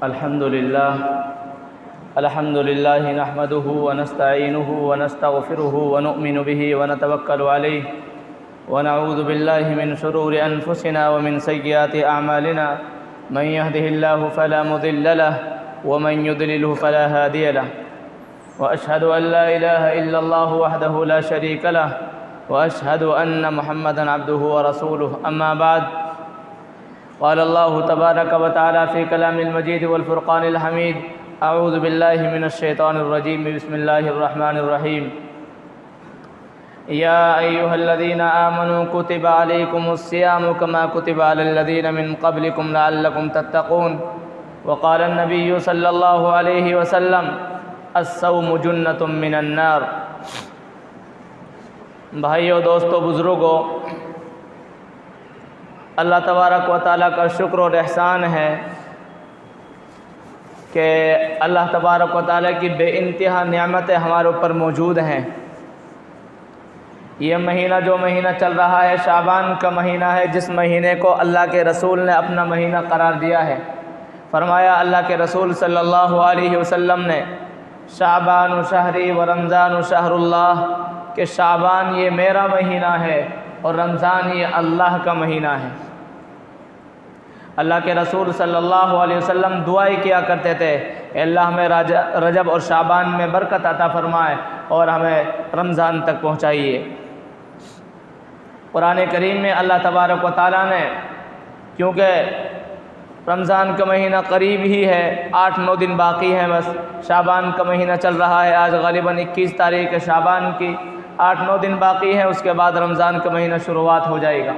الحمد لله نحمده ونستعينه ونستغفره ونؤمن به ونتوكل عليه ونعوذ بالله من شرور أنفسنا ومن سيئات أعمالنا من يهده الله فلا مضل له ومن يضلله فلا هادي له وأشهد أن لا إله إلا الله وحده لا شريك له وأشهد أن محمدًا عبده ورسوله أما بعد قال الله تبارك وتعالى في كلام المجيد والفرقان الحميد أعوذ بالله من الشيطان الرجيم بسم الله الرحمن الرحيم يا أيها الذين آمنوا كتب عليكم الصيام كما كتب على الذين من قبلكم لعلكم تتقون وقال النبي صلى الله عليه وسلم الصوم جنة من النار۔ بھائیو، دوستو، بزرگوں، اللہ تبارک و تعالیٰ کا شکر اور احسان ہے کہ اللہ تبارک و تعالیٰ کی بے انتہا نعمتیں ہمارے اوپر موجود ہیں۔ یہ مہینہ جو مہینہ چل رہا ہے شعبان کا مہینہ ہے، جس مہینے کو اللہ کے رسول نے اپنا مہینہ قرار دیا ہے۔ فرمایا اللہ کے رسول صلی اللہ علیہ وسلم نے شعبان شہری و رمضان شہر اللہ، کہ شعبان یہ میرا مہینہ ہے اور رمضان یہ اللہ کا مہینہ ہے۔ اللہ کے رسول صلی اللہ علیہ وسلم دعائیں کیا کرتے تھے، اے اللہ ہمیں رجب اور شعبان میں برکت عطا فرمائے اور ہمیں رمضان تک پہنچائیے۔ قرآن کریم میں اللہ تبارک و تعالیٰ نے، کیونکہ رمضان کا مہینہ قریب ہی ہے، 8-9 دن باقی ہیں، بس شعبان کا مہینہ چل رہا ہے، آج غالباً 21 تاریخ ہے شعبان کی، 8-9 دن باقی ہیں، اس کے بعد رمضان کا مہینہ شروعات ہو جائے گا۔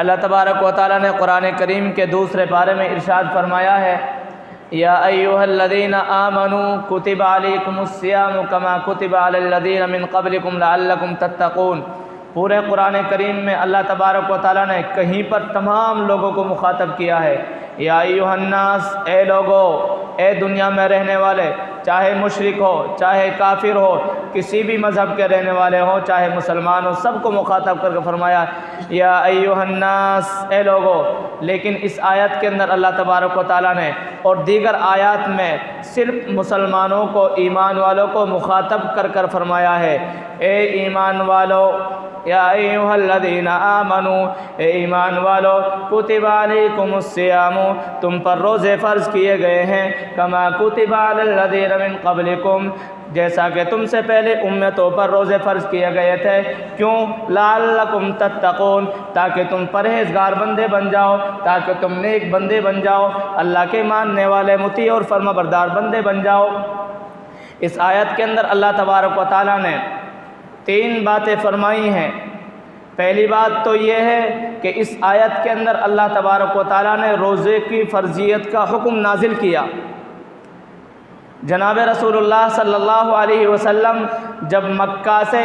اللہ تبارک و تعالیٰ نے قرآن کریم کے دوسرے پارے میں ارشاد فرمایا ہے، یا ایھا الذین آمنوا کتب علیکم الصیام کما کتب علی الذین من قبلکم لعلکم تتقون۔ پورے قرآن کریم میں اللہ تبارک و تعالیٰ نے کہیں پر تمام لوگوں کو مخاطب کیا ہے، یا ایھا الناس، اے لوگو، اے دنیا میں رہنے والے، چاہے مشرک ہو، چاہے کافر ہو، کسی بھی مذہب کے رہنے والے ہوں، چاہے مسلمان ہو، سب کو مخاطب کر کے فرمایا یا ایھا الناس، اے لوگو۔ لیکن اس آیت کے اندر اللہ تبارک و تعالیٰ نے اور دیگر آیات میں صرف مسلمانوں کو، ایمان والوں کو مخاطب کر کر فرمایا ہے، اے ایمان والو، یا ایھا الذین آمنوا، اے ایمان والو، کتب علیکم الصیام، تم پر روزے فرض کیے گئے ہیں، کما کتب علی الذین من قبلکم، جیسا کہ تم سے پہلے امتوں پر روزے فرض کیے گئے تھے۔ کیوں؟ لعلکم تتقون، تاکہ تم پرہیزگار بندے بن جاؤ، تاکہ تم نیک بندے بن جاؤ، اللہ کے ماننے والے، مطیع اور فرما بردار بندے بن جاؤ۔ اس آیت کے اندر اللہ تبارک و تعالیٰ نے 3 باتیں فرمائی ہیں۔ پہلی بات تو یہ ہے کہ اس آیت کے اندر اللہ تبارک و تعالیٰ نے روزے کی فرضیت کا حکم نازل کیا۔ جناب رسول اللہ صلی اللہ علیہ وسلم جب مکہ سے،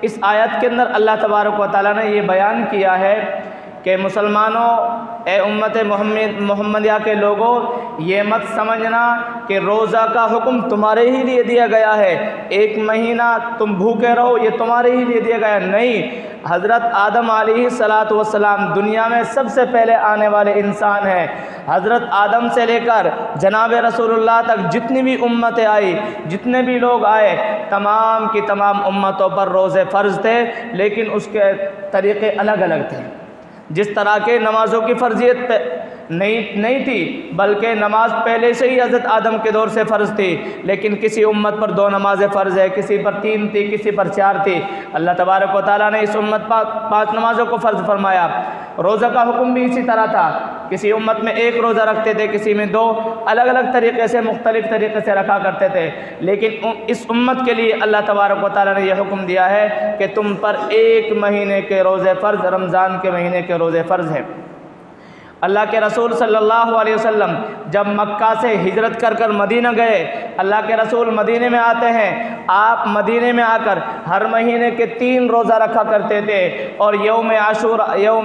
اس آیت کے اندر اللہ تبارک و تعالیٰ نے یہ بیان کیا ہے کہ مسلمانوں، اے امت محمدیہ کے لوگوں، یہ مت سمجھنا کہ روزہ کا حکم تمہارے ہی لیے دیا گیا ہے، 1 مہینہ تم بھوکے رہو، یہ تمہارے ہی لیے دیا گیا ہے۔ نہیں، حضرت آدم علیہ السلام دنیا میں سب سے پہلے آنے والے انسان ہیں۔ حضرت آدم سے لے کر جناب رسول اللہ تک جتنی بھی امتیں آئی، جتنے بھی لوگ آئے، تمام کی تمام امتوں پر روزے فرض تھے، لیکن اس کے طریقے الگ الگ تھے۔ جس طرح کے نمازوں کی فرضیت نہیں تھی، بلکہ نماز پہلے سے ہی حضرت آدم کے دور سے فرض تھی، لیکن کسی امت پر 2 نمازیں فرض ہے، کسی پر 3 تھی، کسی پر 4 تھی۔ اللہ تبارک و تعالیٰ نے اس امت پر 5 نمازوں کو فرض فرمایا۔ روزہ کا حکم بھی اسی طرح تھا، کسی امت میں 1 روزہ رکھتے تھے، کسی میں 2، الگ الگ طریقے سے، مختلف طریقے سے رکھا کرتے تھے، لیکن اس امت کے لیے اللہ تبارک و تعالیٰ نے یہ حکم دیا ہے کہ تم پر 1 مہینے کے روزے فرض، رمضان کے مہینے کے روزے فرض ہیں۔ اللہ کے رسول صلی اللہ علیہ وسلم جب مکہ سے ہجرت کر کر مدینہ گئے، اللہ کے رسول مدینے میں آتے ہیں، آپ مدینے میں آ کر ہر مہینے کے 3 روزہ رکھا کرتے تھے، اور یوم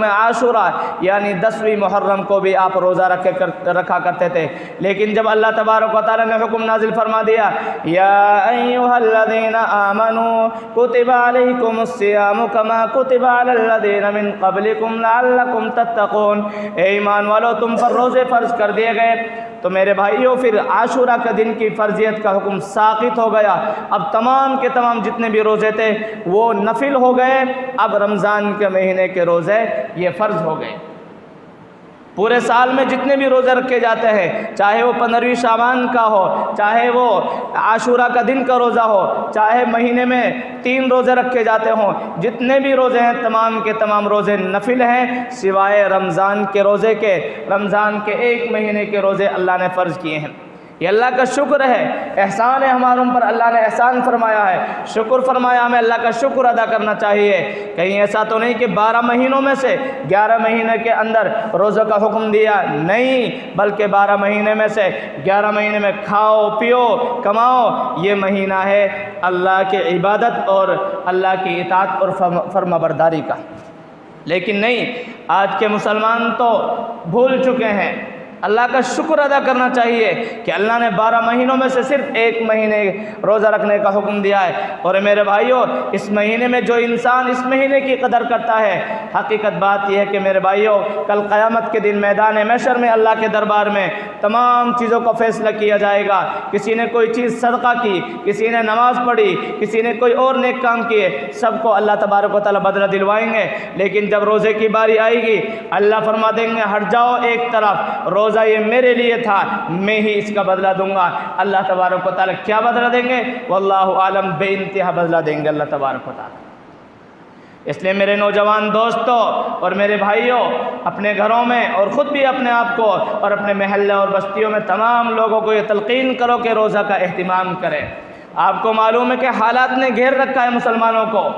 عاشورہ یعنی 10ویں محرم کو بھی آپ روزہ رکھا کرتے تھے۔ لیکن جب اللہ تبارک و تعالیٰ نے حکم نازل فرما دیا، یا ایھا الذین آمنوا کتب علیکم الصیام کما کتب علی الذین من قبلکم لعلکم تتقون، اے ایمان والو تم پر روزے فرض کر دیے گئے۔ تو میرے بھائیوں پھر عاشورہ کا دن کی فرضیت کا حکم ساقط ہو گیا۔ اب تمام کے تمام جتنے بھی روزے تھے وہ نفل ہو گئے، اب رمضان کے مہینے کے روزے یہ فرض ہو گئے۔ پورے سال میں جتنے بھی روزے رکھے جاتے ہیں، چاہے وہ 15ویں شعبان کا ہو، چاہے وہ عاشورہ کا دن کا روزہ ہو، چاہے مہینے میں 3 روزے رکھے جاتے ہوں، جتنے بھی روزے ہیں تمام کے تمام روزے نفل ہیں سوائے رمضان کے روزے کے۔ رمضان کے 1 مہینے کے روزے اللہ نے فرض کیے ہیں۔ یہ اللہ کا شکر ہے، احسان ہے ہماروں پر، اللہ نے احسان فرمایا ہے، شکر فرمایا، ہمیں اللہ کا شکر ادا کرنا چاہیے۔ کہیں ایسا تو نہیں کہ 12 مہینوں میں سے 11 مہینے کے اندر روزہ کا حکم دیا، نہیں، بلکہ 12 مہینے میں سے 11 مہینے میں کھاؤ پیو کماؤ، یہ مہینہ ہے اللہ کی عبادت اور اللہ کی اطاعت اور فرما برداری کا۔ لیکن نہیں، آج کے مسلمان تو بھول چکے ہیں۔ اللہ کا شکر ادا کرنا چاہیے کہ اللہ نے 12 مہینوں میں سے صرف 1 مہینے روزہ رکھنے کا حکم دیا ہے۔ اور میرے بھائیوں، اس مہینے میں جو انسان اس مہینے کی قدر کرتا ہے، حقیقت بات یہ ہے کہ میرے بھائیوں کل قیامت کے دن میدان محشر میں اللہ کے دربار میں تمام چیزوں کا فیصلہ کیا جائے گا۔ کسی نے کوئی چیز صدقہ کی، کسی نے نماز پڑھی، کسی نے کوئی اور نیک کام کیے، سب کو اللہ تبارک و تعالیٰ بدلہ دلوائیں گے۔ لیکن جب روزے کی باری آئے گی، اللہ فرما دیں گے ہٹ جاؤ ایک طرف، روزہ یہ میرے لیے تھا، میں ہی اس کا بدلہ دوں گا۔ اللہ تبارک و تعالیٰ کیا بدلہ دیں گے؟ واللہ عالم، بے انتہا بدلہ دیں گے اللہ تبارک و تعالیٰ۔ اس لیے میرے نوجوان دوستوں اور میرے بھائیوں، اپنے گھروں میں اور خود بھی اپنے آپ کو اور اپنے محلے اور بستیوں میں تمام لوگوں کو یہ تلقین کرو کہ روزہ کا اہتمام کریں۔ آپ کو معلوم ہے کہ حالات نے گھیر رکھا ہے مسلمانوں کو،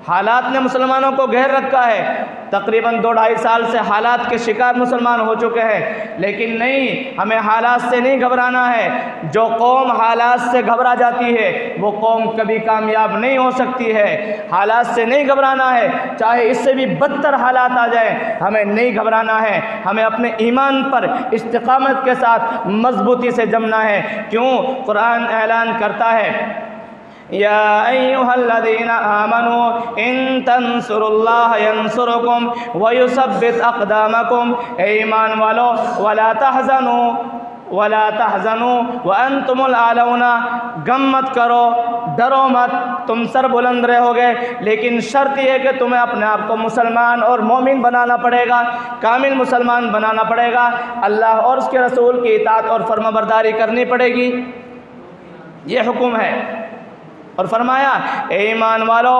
حالات نے مسلمانوں کو گھیر رکھا ہے۔ تقریباً 2-2.5 سال سے حالات کے شکار مسلمان ہو چکے ہیں، لیکن نہیں، ہمیں حالات سے نہیں گھبرانا ہے۔ جو قوم حالات سے گھبرا جاتی ہے وہ قوم کبھی کامیاب نہیں ہو سکتی ہے۔ حالات سے نہیں گھبرانا ہے، چاہے اس سے بھی بدتر حالات آ جائیں، ہمیں نہیں گھبرانا ہے۔ ہمیں اپنے ایمان پر استقامت کے ساتھ مضبوطی سے جمنا ہے۔ کیوں؟ قرآن اعلان کرتا ہے یا ایھا الذین آمنوا ان تنصروا اللہ ینصرکم ویثبت اقدامکم، اے ایمان والو ولا تحزنوا وانتم الاعلون، غم مت کرو، ڈرو مت، تم سر بلند رہو گے، لیکن شرط یہ ہے کہ تمہیں اپنے آپ کو مسلمان اور مومن بنانا پڑے گا، کامل مسلمان بنانا پڑے گا، اللہ اور اس کے رسول کی اطاعت اور فرما برداری کرنی پڑے گی۔ یہ حکم ہے۔ اور فرمایا اے ایمان والو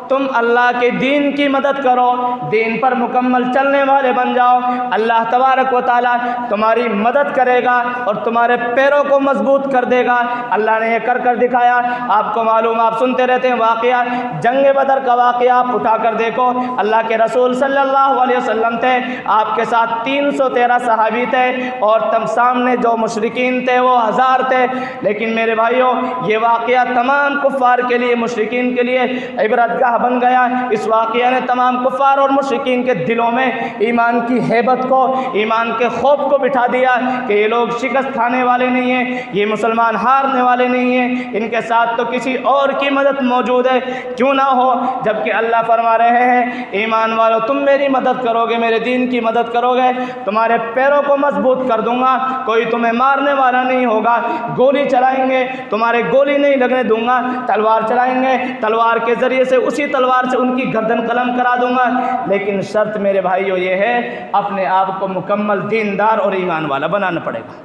تم اللہ کے دین کی مدد کرو، دین پر مکمل چلنے والے بن جاؤ، اللہ تبارک و تعالیٰ تمہاری مدد کرے گا اور تمہارے پیروں کو مضبوط کر دے گا۔ اللہ نے یہ کر کر دکھایا۔ آپ کو معلوم، آپ سنتے رہتے ہیں واقعہ، جنگ بدر کا واقعہ آپ اٹھا کر دیکھو، اللہ کے رسول صلی اللہ علیہ وسلم تھے، آپ کے ساتھ 313 صحابی تھے اور تم سامنے جو مشرکین تھے وہ 1000 تھے، لیکن میرے بھائیوں یہ واقعہ تمام کفار کے لیے، مشرکین کے لیے عبرت گاہ بن گیا۔ اس واقعہ نے تمام کفار اور مشرکین کے دلوں میں ایمان کی ہیبت کو، ایمان کے خوف کو بٹھا دیا کہ یہ لوگ شکست کھانے والے نہیں ہیں، یہ مسلمان ہارنے والے نہیں ہیں، ان کے ساتھ تو کسی اور کی مدد موجود ہے، کیوں نہ ہو، جبکہ اللہ فرما رہے ہیں ایمان والو تم میری مدد کرو گے، میرے دین کی مدد کرو گے، تمہارے پیروں کو مضبوط کر دوں گا، کوئی تمہیں مارنے والا نہیں ہوگا، گولی چلائیں گے تمہارے گولی نہیں لگنے دوں گا، تلوار چلائیں گے تلوار کے ذریعے سے اسی تلوار سے ان کی گردن قلم کرا دوں گا، لیکن شرط میرے بھائیو یہ ہے اپنے آپ کو مکمل دیندار اور ایمان والا بنانا پڑے گا۔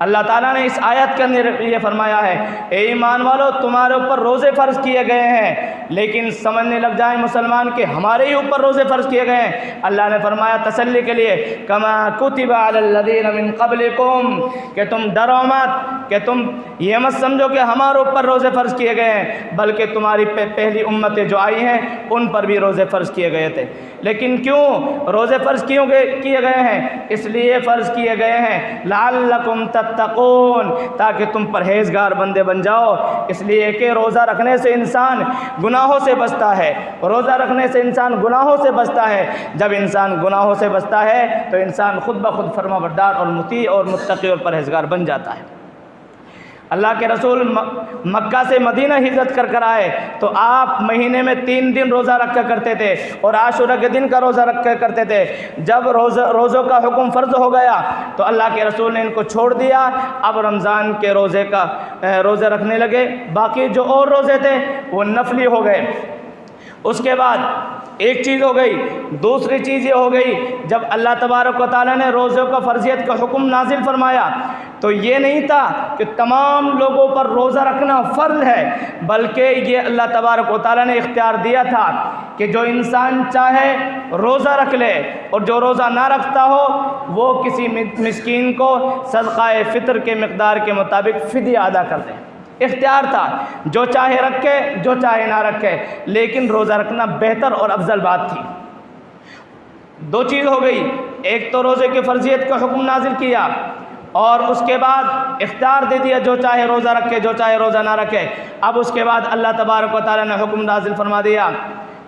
اللہ تعالیٰ نے اس آیت کے اندر یہ فرمایا ہے اے ایمان والو تمہارے اوپر روزے فرض کیے گئے ہیں، لیکن سمجھنے لگ جائیں مسلمان کہ ہمارے ہی اوپر روزے فرض کیے گئے ہیں۔ اللہ نے فرمایا تسلی کے لیے کما کتب علی الذین من قبلکم، کہ تم ڈرو مت، کہ تم یہ مت سمجھو کہ ہمارے اوپر روزے فرض کیے گئے ہیں، بلکہ تمہاری پہلی امتیں جو آئی ہیں ان پر بھی روزے فرض کیے گئے تھے۔ لیکن کیوں روزے فرض کیے گئے ہیں؟ اس لیے فرض کیے گئے ہیں لعلکم تتقون، تاکہ تم پرہیزگار بندے بن جاؤ۔ اس لیے کہ روزہ رکھنے سے انسان گناہوں سے بچتا ہے، روزہ رکھنے سے انسان گناہوں سے بچتا ہے۔ جب انسان گناہوں سے بچتا ہے تو انسان خود بخود فرما بردار اور مطیع اور متقی اور پرہیزگار بن جاتا ہے۔ اللہ کے رسول مکہ سے مدینہ ہجرت کر آئے تو آپ مہینے میں 3 دن روزہ رکھا کرتے تھے اور عاشورہ کے دن کا روزہ رکھا کرتے تھے۔ جب روزوں کا حکم فرض ہو گیا تو اللہ کے رسول نے ان کو چھوڑ دیا، اب رمضان کے روزے رکھنے لگے، باقی جو اور روزے تھے وہ نفلی ہو گئے۔ اس کے بعد ایک چیز ہو گئی، دوسری چیز یہ ہو گئی جب اللہ تبارک و تعالیٰ نے روزوں کا فرضیت کا حکم نازل فرمایا تو یہ نہیں تھا کہ تمام لوگوں پر روزہ رکھنا فرض ہے، بلکہ یہ اللہ تبارک و تعالیٰ نے اختیار دیا تھا کہ جو انسان چاہے روزہ رکھ لے اور جو روزہ نہ رکھتا ہو وہ کسی مسکین کو صدقہ فطر کے مقدار کے مطابق فدیہ ادا کر دے۔ اختیار تھا، جو چاہے رکھے جو چاہے نہ رکھے، لیکن روزہ رکھنا بہتر اور افضل بات تھی۔ 2 چیز ہو گئی، ایک تو روزے کی فرضیت کا حکم نازل کیا اور اس کے بعد اختیار دے دیا جو چاہے روزہ رکھے جو چاہے روزہ نہ رکھے۔ اب اس کے بعد اللہ تبارک و تعالیٰ نے حکم نازل فرما دیا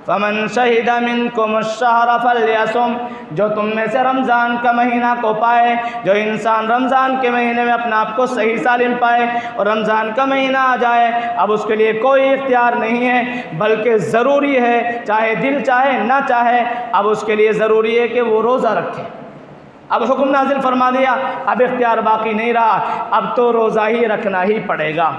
فَمَنْ شَهِدَ مِنْكُمُ الشَّهْرَ فَلْيَصُمْ، جو تم میں سے رمضان کا مہینہ کو پائے، جو انسان رمضان کے مہینے میں اپنا آپ کو صحیح سالم پائے اور رمضان کا مہینہ آ جائے، اب اس کے لیے کوئی اختیار نہیں ہے بلکہ ضروری ہے، چاہے دل چاہے نہ چاہے، اب اس کے لیے ضروری ہے کہ وہ روزہ رکھے۔ اب حکم نازل فرما دیا، اب اختیار باقی نہیں رہا، اب تو روزہ ہی رکھنا ہی پڑے گا۔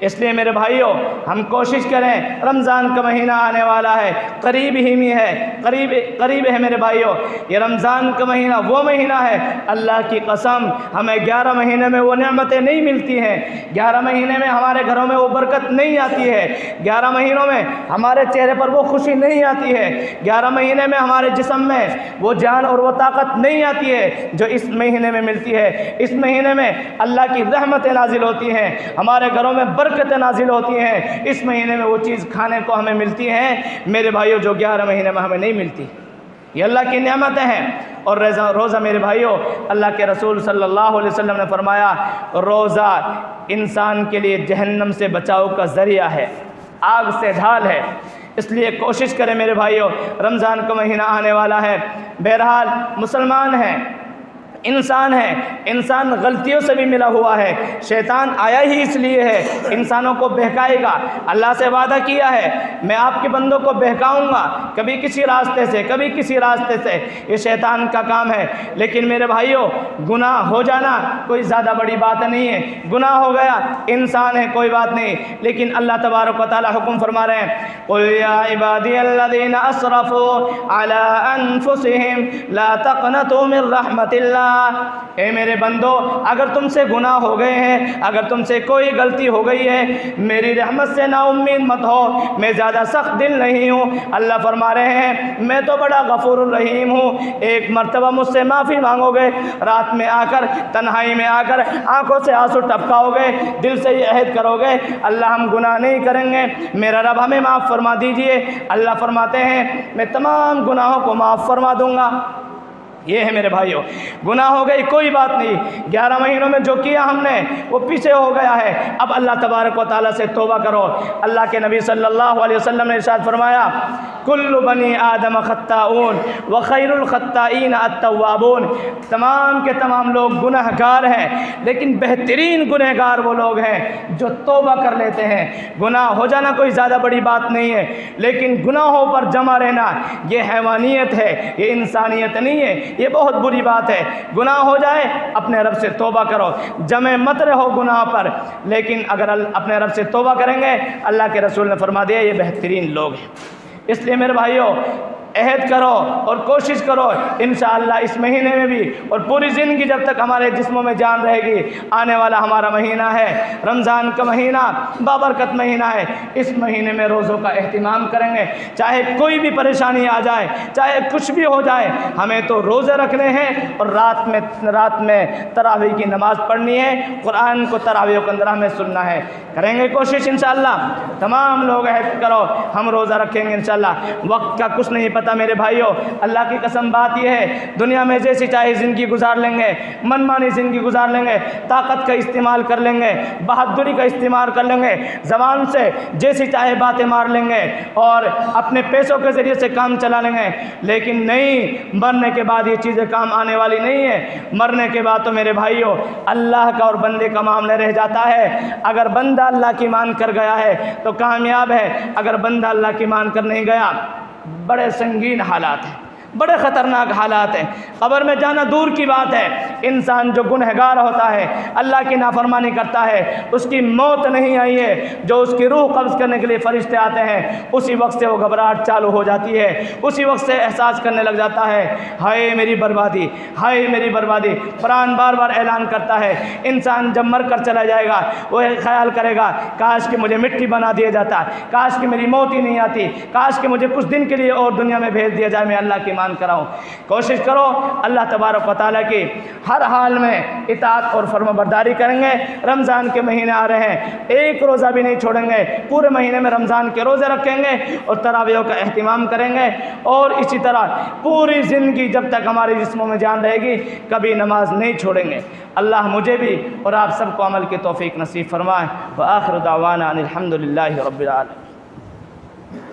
اس لیے میرے بھائیوں ہم کوشش کریں، رمضان کا مہینہ آنے والا ہے، قریب ہی میں ہے، قریب ہے میرے بھائیوں۔ یہ رمضان کا مہینہ وہ مہینہ ہے، اللہ کی قسم ہمیں 11 مہینے میں وہ نعمتیں نہیں ملتی ہیں، 11 مہینے میں ہمارے گھروں میں وہ برکت نہیں آتی ہے، 11 مہینوں میں ہمارے چہرے پر وہ خوشی نہیں آتی ہے، 11 مہینے میں ہمارے جسم میں وہ جان اور وہ طاقت نہیں آتی ہے جو اس مہینے میں ملتی ہے۔ اس مہینے میں اللہ کی رحمتیں نازل ہوتی ہیں، ہمارے گھروں میں برکتیں نازل ہوتی ہیں، اس مہینے میں وہ چیز کھانے کو ہمیں ملتی ہیں میرے بھائیوں جو 11 مہینے میں ہمیں نہیں ملتی۔ یہ اللہ کی نعمتیں ہیں۔ اور روزہ میرے بھائیوں اللہ کے رسول صلی اللہ علیہ وسلم نے فرمایا روزہ انسان کے لیے جہنم سے بچاؤ کا ذریعہ ہے، آگ سے ڈھال ہے۔ اس لیے کوشش کریں میرے بھائیوں، رمضان کا مہینہ آنے والا ہے، بہرحال مسلمان ہیں، انسان ہے، انسان غلطیوں سے بھی ملا ہوا ہے، شیطان آیا ہی اس لیے ہے انسانوں کو بہکائے گا۔ اللہ سے وعدہ کیا ہے میں آپ کے بندوں کو بہکاؤں گا، کبھی کسی راستے سے کبھی کسی راستے سے، یہ شیطان کا کام ہے۔ لیکن میرے بھائیوں گناہ ہو جانا کوئی زیادہ بڑی بات نہیں ہے، گناہ ہو گیا انسان ہے کوئی بات نہیں، لیکن اللہ تبارک و تعالی حکم فرما رہے ہیں قُلْ يَا عِبَادِيَ الَّذِينَ أَسْرَفُوا عَلَىٰ أَنفُسِهِمْ لَا تَقْنَطُوا مِن رَحْمَةِ اللَّهِ، اے میرے بندو اگر تم سے گناہ ہو گئے ہیں، اگر تم سے کوئی غلطی ہو گئی ہے، میری رحمت سے نا امید مت ہو، میں زیادہ سخت دل نہیں ہوں۔ اللہ فرما رہے ہیں میں تو بڑا غفور الرحیم ہوں، ایک مرتبہ مجھ سے معافی مانگو گے، رات میں آ کر تنہائی میں آ کر آنکھوں سے آنسو ٹپکاؤ گے، دل سے یہ عہد کرو گے اللہ ہم گناہ نہیں کریں گے، میرا رب ہمیں معاف فرما دیجئے، اللہ فرماتے ہیں میں تمام گناہوں کو معاف فرما دوں گا۔ یہ ہے میرے بھائیوں، گناہ ہو گئی کوئی بات نہیں، 11 مہینوں میں جو کیا ہم نے وہ پیچھے ہو گیا ہے، اب اللہ تبارک و تعالیٰ سے توبہ کرو۔ اللہ کے نبی صلی اللہ علیہ وسلم نے ارشاد فرمایا کل بنی آدم خطاؤون وخیر الخطائین التوابون، تمام کے تمام لوگ گناہ گار ہیں لیکن بہترین گناہ گار وہ لوگ ہیں جو توبہ کر لیتے ہیں۔ گناہ ہو جانا کوئی زیادہ بڑی بات نہیں ہے، لیکن گناہوں پر جمع رہنا یہ حیوانیت ہے، یہ انسانیت نہیں ہے، یہ بہت بری بات ہے۔ گناہ ہو جائے اپنے رب سے توبہ کرو، جمع مت رہو گناہ پر، لیکن اگر اپنے رب سے توبہ کریں گے اللہ کے رسول نے فرما دیا یہ بہترین لوگ ہیں۔ اس لیے میرے بھائیوں عہد کرو اور کوشش کرو انشاءاللہ اس مہینے میں بھی اور پوری زندگی جب تک ہمارے جسموں میں جان رہے گی، آنے والا ہمارا مہینہ ہے رمضان کا مہینہ، بابرکت مہینہ ہے، اس مہینے میں روزوں کا اہتمام کریں گے، چاہے کوئی بھی پریشانی آ جائے، چاہے کچھ بھی ہو جائے، ہمیں تو روزے رکھنے ہیں اور رات میں تراویح کی نماز پڑھنی ہے، قرآن کو تراویح کے اندر ہمیں سننا ہے، کریں گے کوشش انشاءاللہ۔ تمام لوگ عہد کرو ہم روزہ رکھیں گے انشاءاللہ، وقت کا کچھ نہیں پتہ کرتا میرے بھائیوں، اللہ کی قسم بات یہ ہے، دنیا میں جیسی چاہے زندگی گزار لیں گے، من مانی زندگی گزار لیں گے، طاقت کا استعمال کر لیں گے، بہادری کا استعمال کر لیں گے، زبان سے جیسی چاہے باتیں مار لیں گے اور اپنے پیسوں کے ذریعے سے کام چلا لیں گے، لیکن نہیں، مرنے کے بعد یہ چیزیں کام آنے والی نہیں ہے۔ مرنے کے بعد تو میرے بھائیوں اللہ کا اور بندے کا معاملہ رہ جاتا ہے۔ اگر بندہ اللہ کی مان کر گیا ہے تو کامیاب ہے، اگر بندہ اللہ کی مان کر نہیں گیا بڑے سنگین حالات ہیں، بڑے خطرناک حالات ہیں۔ قبر میں جانا دور کی بات ہے، انسان جو گنہگار ہوتا ہے، اللہ کی نافرمانی کرتا ہے، اس کی موت نہیں آئی ہے، جو اس کی روح قبض کرنے کے لیے فرشتے آتے ہیں، اسی وقت سے وہ گھبراہٹ چالو ہو جاتی ہے، اسی وقت سے احساس کرنے لگ جاتا ہے، ہائے میری بربادی، ہائے میری بربادی۔ قرآن بار بار اعلان کرتا ہے، انسان جب مر کر چلا جائے گا وہ خیال کرے گا کاش کہ مجھے مٹی بنا دیا جاتا، کاش کہ میری موت ہی نہیں آتی، کاش کہ مجھے کچھ دن کے لیے اور دنیا میں بھیج دیا جائے، میں اللہ کی مان کراؤں۔ کوشش کرو اللہ تبارک و تعالیٰ کی ہر حال میں اطاعت اور فرما برداری کریں گے۔ رمضان کے مہینے آ رہے ہیں، ایک روزہ بھی نہیں چھوڑیں گے، پورے مہینے میں رمضان کے روزے رکھیں گے اور تراویح کا اہتمام کریں گے، اور اسی طرح پوری زندگی جب تک ہمارے جسموں میں جان رہے گی کبھی نماز نہیں چھوڑیں گے۔ اللہ مجھے بھی اور آپ سب کو عمل کی توفیق نصیب فرمائے۔ وآخر دعوانا ان الحمد للہ رب العالمین۔